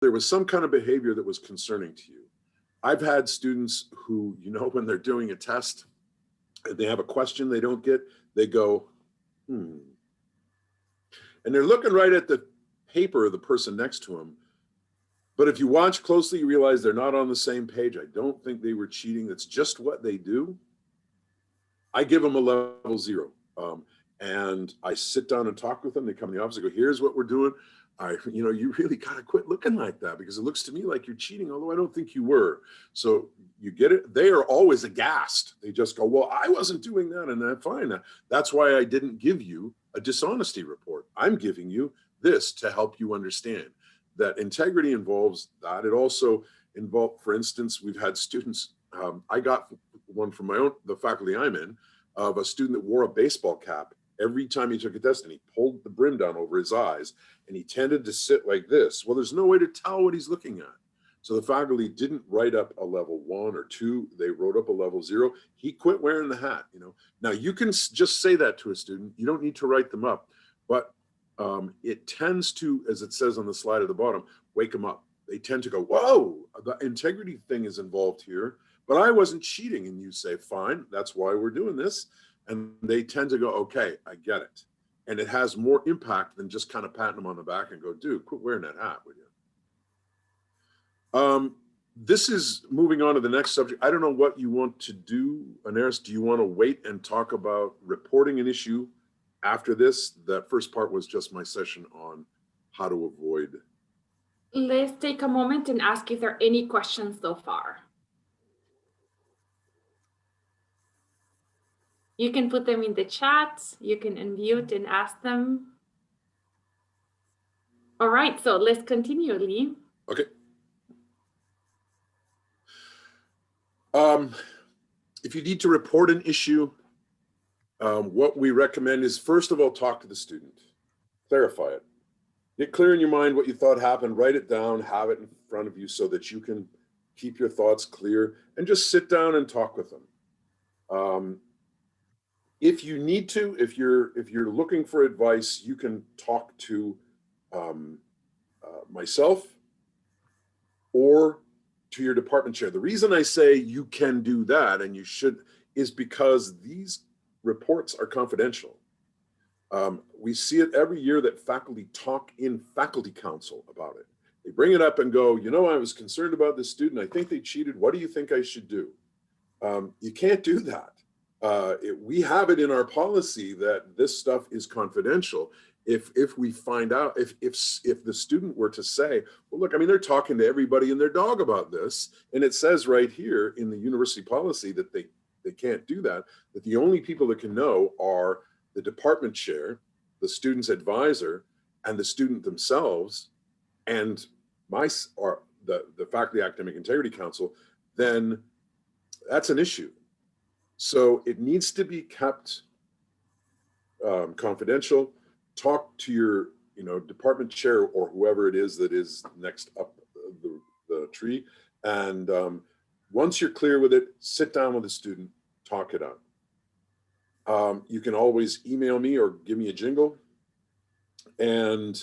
there was some kind of behavior that was concerning to you. I've had students who, when they're doing a test, and they have a question they don't get, they go, and they're looking right at the paper of the person next to them. But if you watch closely, you realize they're not on the same page. I don't think they were cheating. That's just what they do. I give them a level 0. And I sit down and talk with them. They come in the office and go, here's what we're doing. You really got to quit looking like that, because it looks to me like you're cheating, although I don't think you were. So you get it. They are always aghast. They just go, well, I wasn't doing that, and that's fine. That's why I didn't give you a dishonesty report. I'm giving you this to help you understand that integrity involves that. It also involved, for instance, we've had students, I got one from the faculty I'm in, of a student that wore a baseball cap every time he took a test, and he pulled the brim down over his eyes, and he tended to sit like this. Well, there's no way to tell what he's looking at. So the faculty didn't write up a level 1 or 2. They wrote up a level 0. He quit wearing the hat. Now you can just say that to a student. You don't need to write them up, but it tends to, as it says on the slide at the bottom, wake them up. They tend to go, whoa, the integrity thing is involved here, but I wasn't cheating. And you say, fine, that's why we're doing this. And they tend to go, okay, I get it. And it has more impact than just kind of patting them on the back and go, dude, quit wearing that hat, would you? This is moving on to the next subject. I don't know what you want to do, Anaris. Do you want to wait and talk about reporting an issue after this? That first part was just my session on how to avoid. Let's take a moment and ask if there are any questions so far. You can put them in the chat. You can unmute and ask them. All right, so let's continue, Lee. Okay. If you need to report an issue, what we recommend is, first of all, talk to the student, clarify it. Get clear in your mind what you thought happened, write it down, have it in front of you so that you can keep your thoughts clear, and just sit down and talk with them. If you need to, if you're looking for advice, you can talk to myself or to your department chair. The reason I say you can do that, and you should, is because these reports are confidential. We see it every year that faculty talk in faculty council about it. They bring it up and go, I was concerned about this student. I think they cheated. What do you think I should do? You can't do that. We have it in our policy that this stuff is confidential. If we find out, if the student were to say, well, look, they're talking to everybody and their dog about this, and it says right here in the university policy that they can't do that, that the only people that can know are the department chair, the student's advisor, and the student themselves, and the Faculty Academic Integrity Council, then that's an issue. So it needs to be kept confidential. Talk to your department chair or whoever it is that is next up the tree. And once you're clear with it, sit down with the student, talk it out. You can always email me or give me a jingle. And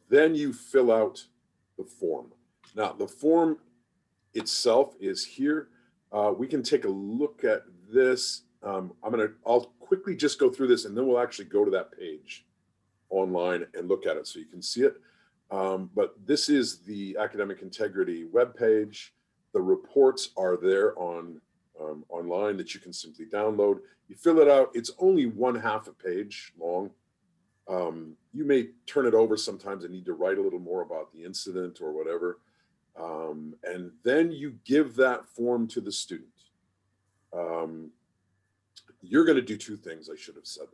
then you fill out the form. Now, the form itself is here. We can take a look at this. I'll quickly just go through this, and then we'll actually go to that page online and look at it so you can see it. But this is the Academic Integrity webpage. The reports are there online that you can simply download. You fill it out. It's only 1/2 a page long. You may turn it over sometimes and need to write a little more about the incident or whatever. And then you give that form to the student. You're going to do 2 things. I should have said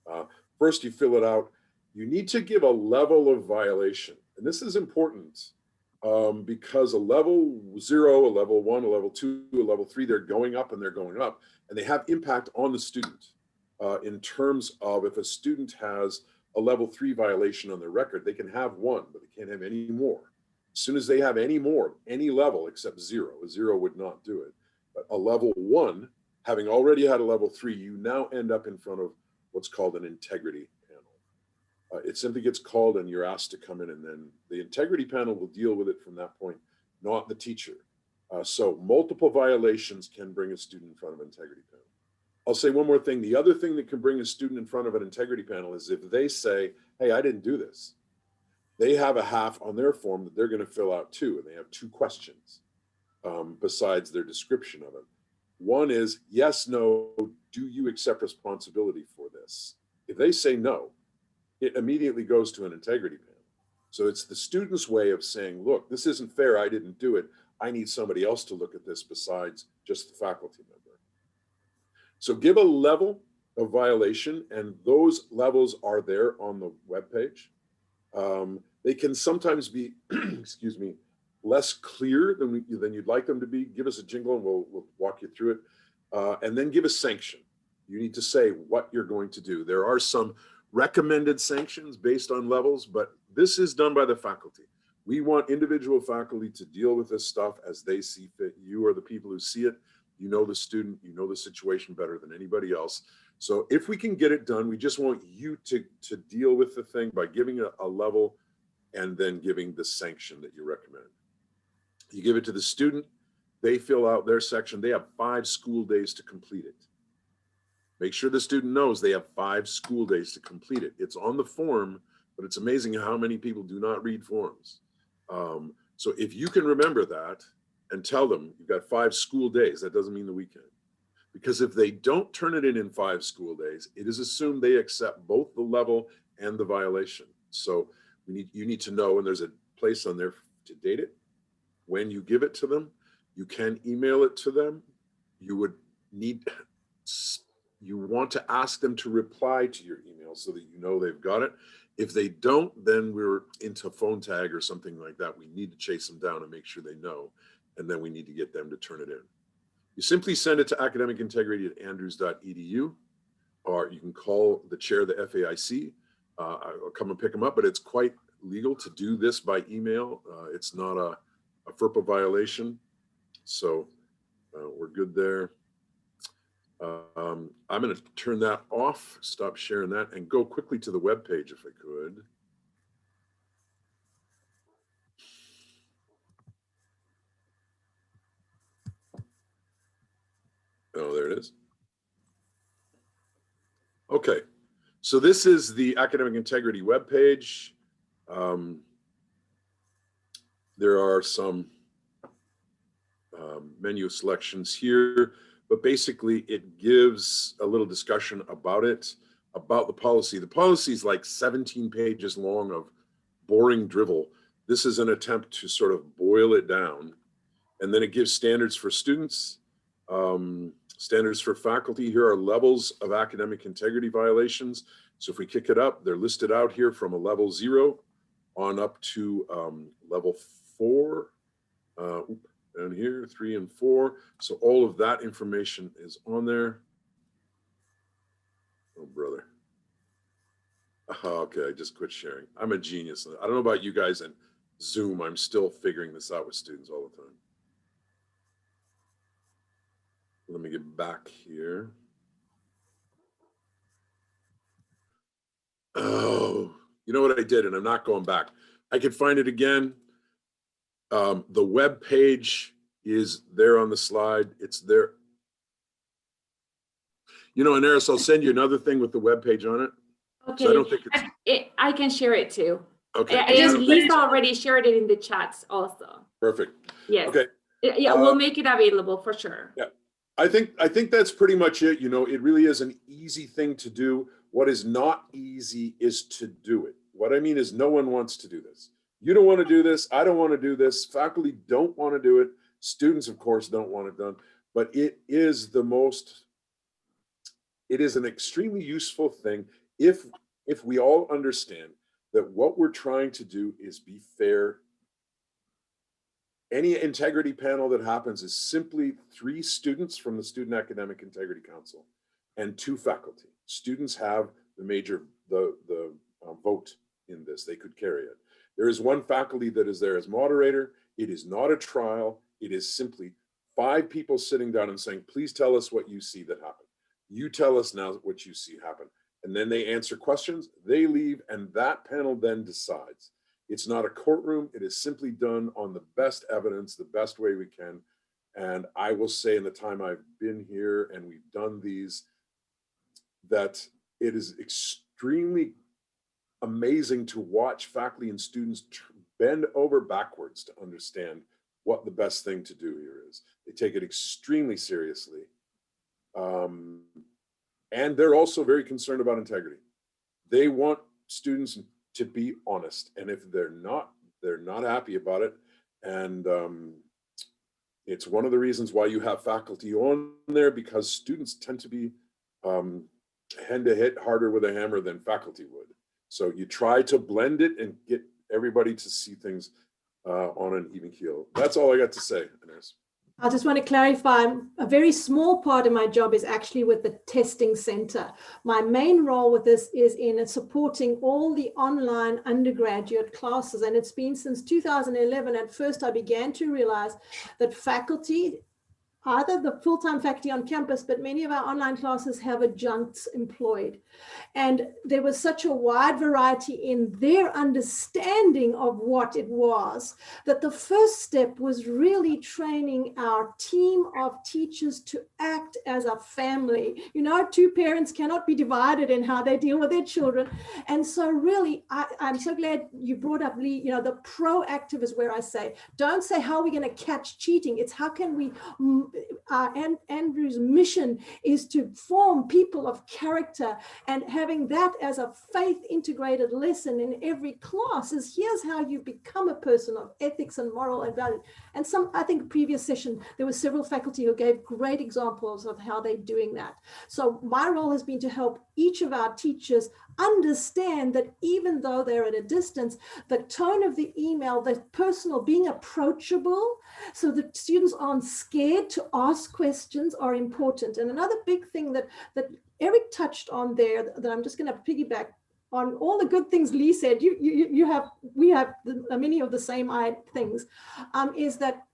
that. First, you fill it out. You need to give a level of violation. And this is important because a level 0, a level 1, a level 2, a level 3, they're going up and they're going up. And they have impact on the student in terms of, if a student has a level 3 violation on their record, they can have 1, but they can't have any more. As soon as they have any more, any level except 0, a 0 would not do it. But a level 1, having already had a level 3, you now end up in front of what's called an integrity It simply gets called and you're asked to come in, and then the integrity panel will deal with it from that point, not the teacher. So multiple violations can bring a student in front of an integrity panel. I'll say one more thing. The other thing that can bring a student in front of an integrity panel is if they say, hey, I didn't do this. They have a half on their form that they're going to fill out too, and they have 2 questions besides their description of it. One is yes, no, do you accept responsibility for this? If they say no, it immediately goes to an integrity panel. So it's the student's way of saying, look, this isn't fair, I didn't do it. I need somebody else to look at this besides just the faculty member. So give a level of violation, and those levels are there on the webpage. They can sometimes be, excuse me, less clear than you'd like them to be. Give us a jingle and we'll walk you through it. And then give a sanction. You need to say what you're going to do. There are some recommended sanctions based on levels, but this is done by the faculty. We want individual faculty to deal with this stuff as they see fit. You are the people who see it. You know the student, you know the situation better than anybody else. So if we can get it done, we just want you to deal with the thing by giving a level and then giving the sanction that you recommend. You give it to the student, they fill out their section. They have 5 school days to complete it. Make sure the student knows they have 5 school days to complete it. It's on the form, but it's amazing how many people do not read forms. So if you can remember that and tell them you've got 5 school days, that doesn't mean the weekend. Because if they don't turn it in 5 school days, it is assumed they accept both the level and the violation. So you need to know, and there's a place on there to date it. When you give it to them, you can email it to them. You want to ask them to reply to your email so that you know they've got it. If they don't, then we're into phone tag or something like that. We need to chase them down and make sure they know, and then we need to get them to turn it in. You simply send it to academicintegrity@andrews.edu, or you can call the chair of the FAIC. I'll come and pick them up, but it's quite legal to do this by email. It's not a FERPA violation, so we're good there. I'm going to turn that off, stop sharing that, and go quickly to the web page if I could. Oh, there it is. Okay, so this is the Academic Integrity webpage. There are some menu selections here, but basically it gives a little discussion about it, about the policy. The policy is like 17 pages long of boring drivel. This is an attempt to sort of boil it down. And then it gives standards for students, standards for faculty. Here are levels of academic integrity violations. So if we kick it up, they're listed out here from a level 0 on up to level 4. Down here, 3 and 4. So all of that information is on there. Oh, brother. Okay, I just quit sharing. I'm a genius. I don't know about you guys and Zoom. I'm still figuring this out with students all the time. Let me get back here. Oh, you know what I did, and I'm not going back. I could find it again. The web page is there on the slide. It's there. You know, Anaris, I'll send you another thing with the web page on it. Okay, So I don't think I can share it too. Okay. Lisa already shared it in the chats also. Perfect. Yes. Okay. Yeah, we'll make it available for sure. Yeah. I think that's pretty much it. You know, it really is an easy thing to do. What is not easy is to do it. What I mean is no one wants to do this. You don't want to do this. I don't want to do this. Faculty don't want to do it. Students, of course, don't want it done. But it is an extremely useful thing if we all understand that what we're trying to do is be fair. Any integrity panel that happens is simply 3 students from the Student Academic Integrity Council and 2 faculty. Students have the vote in this. They could carry it. There is 1 faculty that is there as moderator. It is not a trial. It is simply 5 people sitting down and saying, please tell us what you see that happened. You tell us now what you see happen. and then they answer questions, they leave, and that panel then decides. It's not a courtroom. It is simply done on the best evidence, the best way we can. And I will say, in the time I've been here and we've done these, that it is extremely amazing to watch faculty and students bend over backwards to understand what the best thing to do here is. They take it extremely seriously. And they're also very concerned about integrity. They want students to be honest. And if they're not happy about it. And it's one of the reasons why you have faculty on there, because students tend to be tend to hit harder with a hammer than faculty would. So you try to blend it and get everybody to see things on an even keel. That's all I got to say, Inez. I just want to clarify, a very small part of my job is actually with the testing center. My main role with this is in supporting all the online undergraduate classes. And it's been since 2011. At first, I began to realize that faculty, either the full-time faculty on campus, but many of our online classes have adjuncts employed. And there was such a wide variety in their understanding of what it was, that the first step was really training our team of teachers to act as a family. You know, two parents cannot be divided in how they deal with their children. And so really, I'm so glad you brought up, Lee, you know, the proactive is where I say, don't say how are we going to catch cheating. It's how can we, Andrew's mission is to form people of character, and having that as a faith integrated lesson in every class is here's how you become a person of ethics and moral and value. And I think previous session, there were several faculty who gave great examples of how they're doing that. So my role has been to help each of our teachers understand that even though they're at a distance, the tone of the email, the personal, being approachable, so that students aren't scared to ask questions, are important. And another big thing that Eric touched on there, that I'm just going to piggyback on all the good things Lee said, we have many of the same things, is that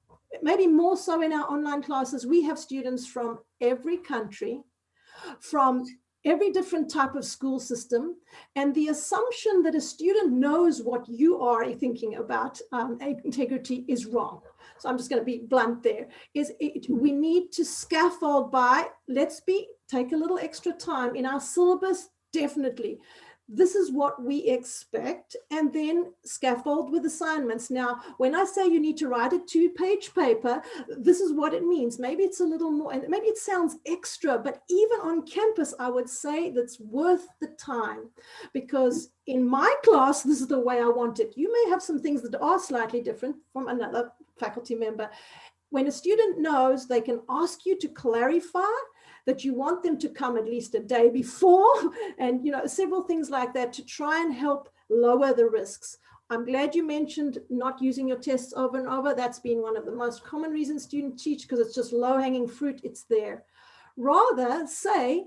maybe more so in our online classes, we have students from every country, from every different type of school system, and the assumption that a student knows what you are thinking about integrity is wrong. So I'm just going to be blunt there. We need to scaffold by, take a little extra time in our syllabus, definitely. This is what we expect, and then scaffold with assignments. Now, when I say you need to write a 2-page paper, this is what it means. Maybe it's a little more, and maybe it sounds extra, but even on campus, I would say that's worth the time, because in my class, this is the way I want it. You may have some things that are slightly different from another faculty member. When a student knows they can ask you to clarify, that you want them to come at least a day before, and several things like that to try and help lower the risks. I'm glad you mentioned not using your tests over and over. That's been one of the most common reasons students teach, because it's just low-hanging fruit. It's there. Rather say,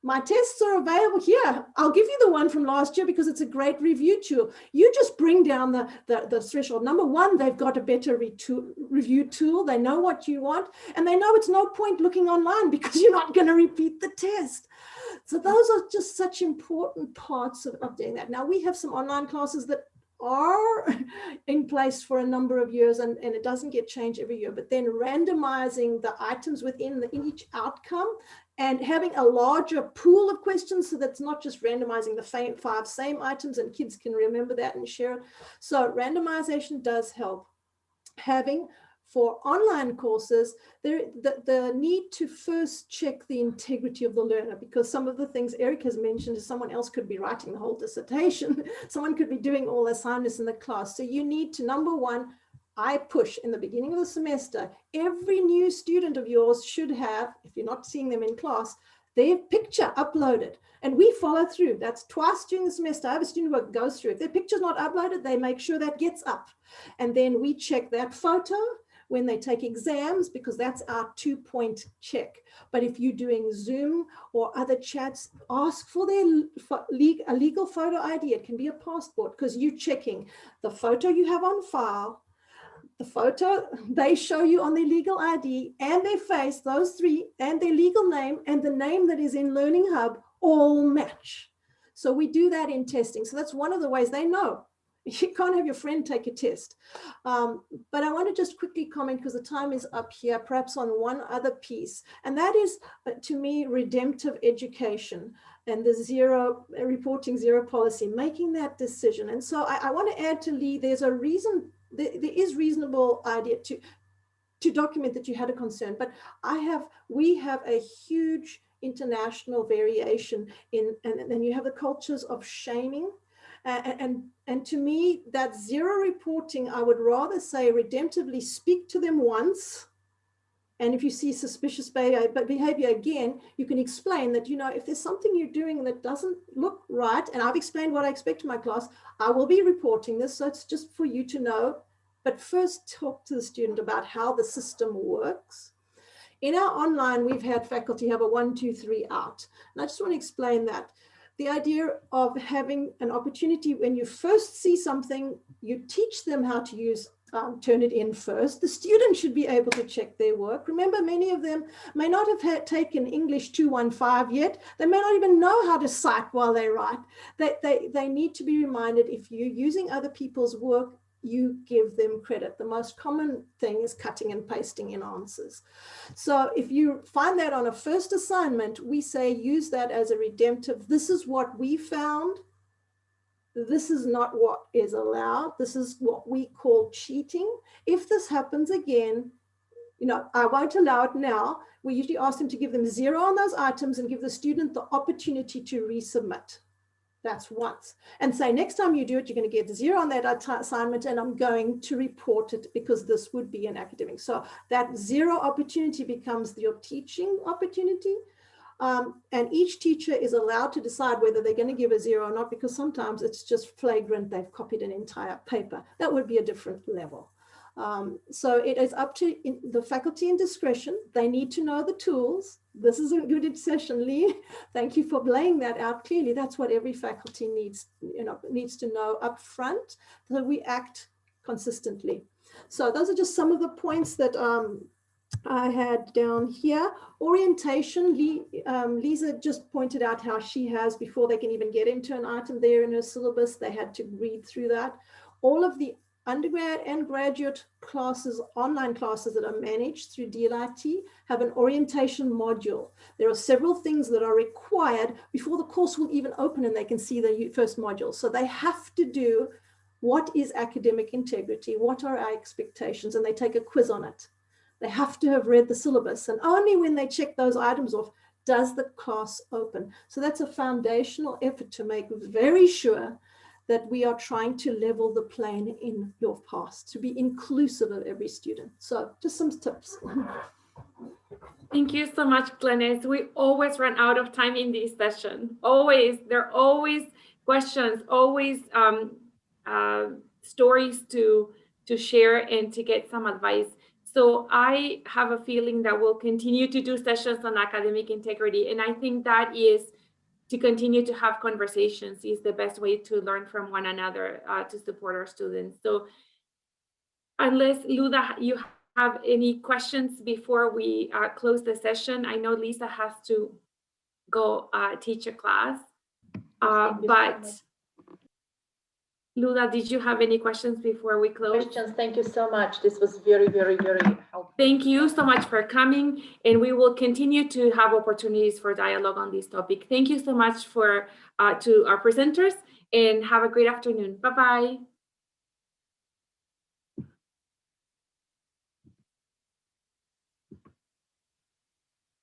my tests are available here. I'll give you the one from last year because it's a great review tool. You just bring down the threshold. Number one, they've got a better review tool. They know what you want, and they know it's no point looking online because you're not going to repeat the test. So those are just such important parts of doing that. Now, we have some online classes that are in place for a number of years, and it doesn't get changed every year, but then randomizing the items within each outcome and having a larger pool of questions, so that's not just randomizing the 5 same items and kids can remember that and share it. So randomization does help. Having, for online courses, the need to first check the integrity of the learner, because some of the things Eric has mentioned is someone else could be writing the whole dissertation. Someone could be doing all the assignments in the class. So you need to, number one, I push in the beginning of the semester, every new student of yours should have, if you're not seeing them in class, their picture uploaded. And we follow through. That's twice during the semester. I have a student who goes through. If their picture's not uploaded, they make sure that gets up. And then we check that photo when they take exams, because that's our 2-point check. But if you're doing Zoom or other chats, ask for a legal photo ID. It can be a passport, because you're checking the photo you have on file, the photo they show you on their legal ID, and their face, those 3, and their legal name, and the name that is in Learning Hub. all match. So we do that in testing. So that's one of the ways they know. You can't have your friend take a test. But I want to just quickly comment, because the time is up here, perhaps on one other piece. And that is, to me, redemptive education and the zero reporting zero policy, making that decision. And so I want to add to Lee, there's a reason, there is reasonable idea to document that you had a concern, but we have a huge international variation in, and then you have the cultures of shaming. And to me, that zero reporting, I would rather say redemptively speak to them once. And if you see suspicious behavior again, you can explain that, you know, if there's something you're doing that doesn't look right, and I've explained what I expect in my class, I will be reporting this. So it's just for you to know. But first talk to the student about how the system works. In our online, we've had faculty have a 1, 2, 3 out. And I just want to explain that. The idea of having an opportunity when you first see something, you teach them how to use, turn it in first. The student should be able to check their work. Remember, many of them may not have taken English 215 yet. They may not even know how to cite while they write. They need to be reminded, if you're using other people's work, you give them credit. The most common thing is cutting and pasting in answers. So if you find that on a first assignment, we say use that as a redemptive. This is what we found. This is not what is allowed. This is what we call cheating. If this happens again, you know, I won't allow it now. We usually ask them to give them 0 on those items and give the student the opportunity to resubmit. That's once. And say, next time you do it, you're going to get 0 on that assignment, and I'm going to report it because this would be an academic. So that 0 opportunity becomes your teaching opportunity. And each teacher is allowed to decide whether they're going to give a 0 or not, because sometimes it's just flagrant. They've copied an entire paper. That would be a different level. So it is up to the faculty in discretion. They need to know the tools. This is a good session, Lee. Thank you for laying that out clearly. That's what every faculty needs to know up front, so we act consistently. So those are just some of the points that I had down here. Orientation, Lisa just pointed out how she has, before they can even get into an item there in her syllabus, they had to read through that. All of the undergrad and graduate classes, online classes that are managed through DLIT, have an orientation module. There are several things that are required before the course will even open and they can see the first module. So they have to do, what is academic integrity? What are our expectations? And they take a quiz on it. They have to have read the syllabus, and only when they check those items off does the class open. So that's a foundational effort to make very sure that we are trying to level the playing in your past, to be inclusive of every student. So just some tips. Thank you so much, Glenys. We always run out of time in this session. Always, there are always questions, always stories to share and to get some advice. So I have a feeling that we'll continue to do sessions on academic integrity. And I think that is to continue to have conversations is the best way to learn from one another, to support our students. So unless, Luda, you have any questions before we close the session, I know Lisa has to go teach a class, but Luda, did you have any questions before we close? Questions. Thank you so much. This was very, very, very helpful. Thank you so much for coming, and we will continue to have opportunities for dialogue on this topic. Thank you so much to our presenters, and have a great afternoon. Bye-bye.